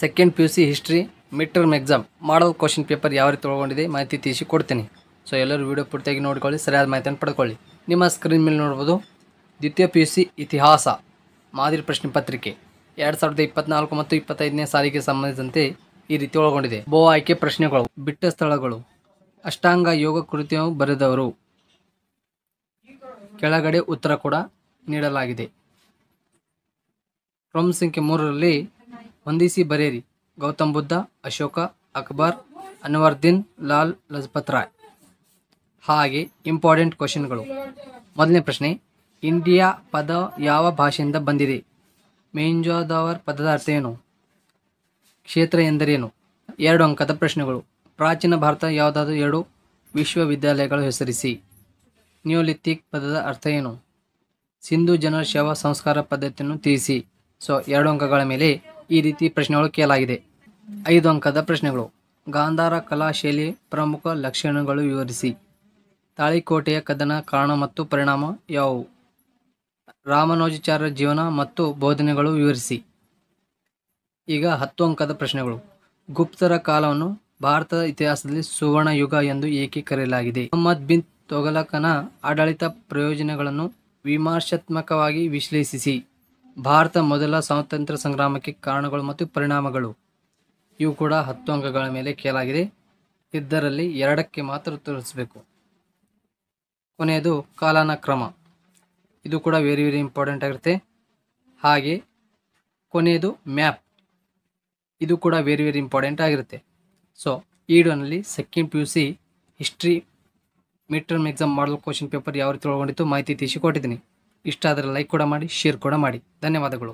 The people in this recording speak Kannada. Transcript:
Second P U C history mid term exam model question paper ಯಾವ ರೀತಿ ಒಳಗೊಂಡಿದೆ ಮಾಹಿತಿ ತಿಳಿಸಿ ಕೊಡ್ತೀನಿ. ಸೊ ಎಲ್ಲರೂ ವಿಡಿಯೋ ಪೂರ್ತಿಯಾಗಿ ನೋಡಿಕೊಳ್ಳಿ, ಸರಿಯಾದ ಮಾಹಿತಿಯನ್ನು ಪಡ್ಕೊಳ್ಳಿ. ನಿಮ್ಮ ಸ್ಕ್ರೀನ್ ಮೇಲೆ ನೋಡ್ಬೋದು ದ್ವಿತೀಯ ಪಿ ಯು ಸಿ ಇತಿಹಾಸ ಮಾದರಿ ಪ್ರಶ್ನೆ ಪತ್ರಿಕೆ 2024 ಮತ್ತು 25ನೇ ಸಾಲಿಗೆ ಸಂಬಂಧಿಸಿದಂತೆ ಈ ರೀತಿ ಒಳಗೊಂಡಿದೆ. ಬಹು ಆಯ್ಕೆ ಪ್ರಶ್ನೆಗಳು, ಬಿಟ್ಟ ಸ್ಥಳಗಳು, ಅಷ್ಟಾಂಗ ಯೋಗ ಕೃತಿಯನ್ನು ಬರೆದವರು, ಕೆಳಗಡೆ ಉತ್ತರ ಕೂಡ ನೀಡಲಾಗಿದೆ. ಕ್ರಮ ಸಂಖ್ಯೆ 3ರಲ್ಲಿ ಹೊಂದಿಸಿ ಬರೆಯಿರಿ. ಗೌತಮ್ ಬುದ್ಧ, ಅಶೋಕ, ಅಕ್ಬರ್, ಅನ್ವರ್ದೀನ್, ಲಾಲ್ ಲಜಪತ್ ರಾಯ್. ಹಾಗೆ ಇಂಪಾರ್ಟೆಂಟ್ ಕ್ವಶನ್ಗಳು. ಮೊದಲನೇ ಪ್ರಶ್ನೆ, ಇಂಡಿಯಾ ಪದ ಯಾವ ಭಾಷೆಯಿಂದ ಬಂದಿದೆ? ಮೊಹೆಂಜೊದಾರೋ ಪದದ ಅರ್ಥ ಏನು? ಕ್ಷೇತ್ರ ಎಂದರೇನು? 2 ಅಂಕದ ಪ್ರಶ್ನೆಗಳು. ಪ್ರಾಚೀನ ಭಾರತ ಯಾವುದಾದರೂ 2 ವಿಶ್ವವಿದ್ಯಾಲಯಗಳು ಹೆಸರಿಸಿ. ನಿಯೋಲಿಥಿಕ್ ಪದದ ಅರ್ಥ ಏನು? ಸಿಂಧೂ ಜನರ ಶವ ಸಂಸ್ಕಾರ ಪದ್ಧತಿಯನ್ನು ತಿಳಿಸಿ. ಸೊ 2 ಅಂಕಗಳ ಮೇಲೆ ಈ ರೀತಿ ಪ್ರಶ್ನೆಗಳು ಕೇಳಲಾಗಿದೆ. 5 ಅಂಕದ ಪ್ರಶ್ನೆಗಳು. ಗಾಂಧಾರ ಕಲಾ ಶೈಲಿ ಪ್ರಮುಖ ಲಕ್ಷಣಗಳು ವಿವರಿಸಿ. ತಾಳಿಕೋಟೆಯ ಕದನ ಕಾರಣ ಮತ್ತು ಪರಿಣಾಮ ಯಾವುವು? ರಾಮಾನುಜಾಚಾರ್ಯರ ಜೀವನ ಮತ್ತು ಬೋಧನೆಗಳು ವಿವರಿಸಿ. ಈಗ 10 ಅಂಕದ ಪ್ರಶ್ನೆಗಳು. ಗುಪ್ತರ ಕಾಲವನ್ನು ಭಾರತದ ಇತಿಹಾಸದಲ್ಲಿ ಸುವರ್ಣ ಯುಗ ಎಂದು ಏಕೆ ಕರೆಯಲಾಗಿದೆ? ಮೊಹಮ್ಮದ್ ಬಿನ್ ತೊಗಲಕನ ಆಡಳಿತ ಪ್ರಯೋಜನಗಳನ್ನು ವಿಮರ್ಶಾತ್ಮಕವಾಗಿ ವಿಶ್ಲೇಷಿಸಿ. ಭಾರತ ಮೊದಲ ಸ್ವಾತಂತ್ರ್ಯ ಸಂಗ್ರಾಮಕ್ಕೆ ಕಾರಣಗಳು ಮತ್ತು ಪರಿಣಾಮಗಳು. ಇವು ಕೂಡ 10 ಅಂಕಗಳ ಮೇಲೆ ಕೇಳಲಾಗಿದೆ. ಇದರಲ್ಲಿ 2ಕ್ಕೆ ಮಾತ್ರ ಉತ್ತರಿಸಬೇಕು. ಕೊನೆಯದು ಕಾಲನ ಕ್ರಮ. ಇದು ಕೂಡ ವೆರಿ ಇಂಪಾರ್ಟೆಂಟ್ ಆಗಿರುತ್ತೆ. ಹಾಗೆ ಕೊನೆಯದು ಮ್ಯಾಪ್. ಇದು ಕೂಡ ವೆರಿ ಇಂಪಾರ್ಟೆಂಟ್ ಆಗಿರುತ್ತೆ. ಸೊ ಈ ವಿಡಿಯೋನಲ್ಲಿ second P U C history mid term exam model question paper ಯಾವ ರೀತಿ ಒಳಗೊಂಡಿತ್ತು ಮಾಹಿತಿ ತಿಳಿಸಿ ಕೊಟ್ಟಿದ್ದೀನಿ. ಇಷ್ಟ ಆದರೆ ಲೈಕ್ ಕೂಡ ಮಾಡಿ, ಶೇರ್ ಕೂಡ ಮಾಡಿ. ಧನ್ಯವಾದಗಳು.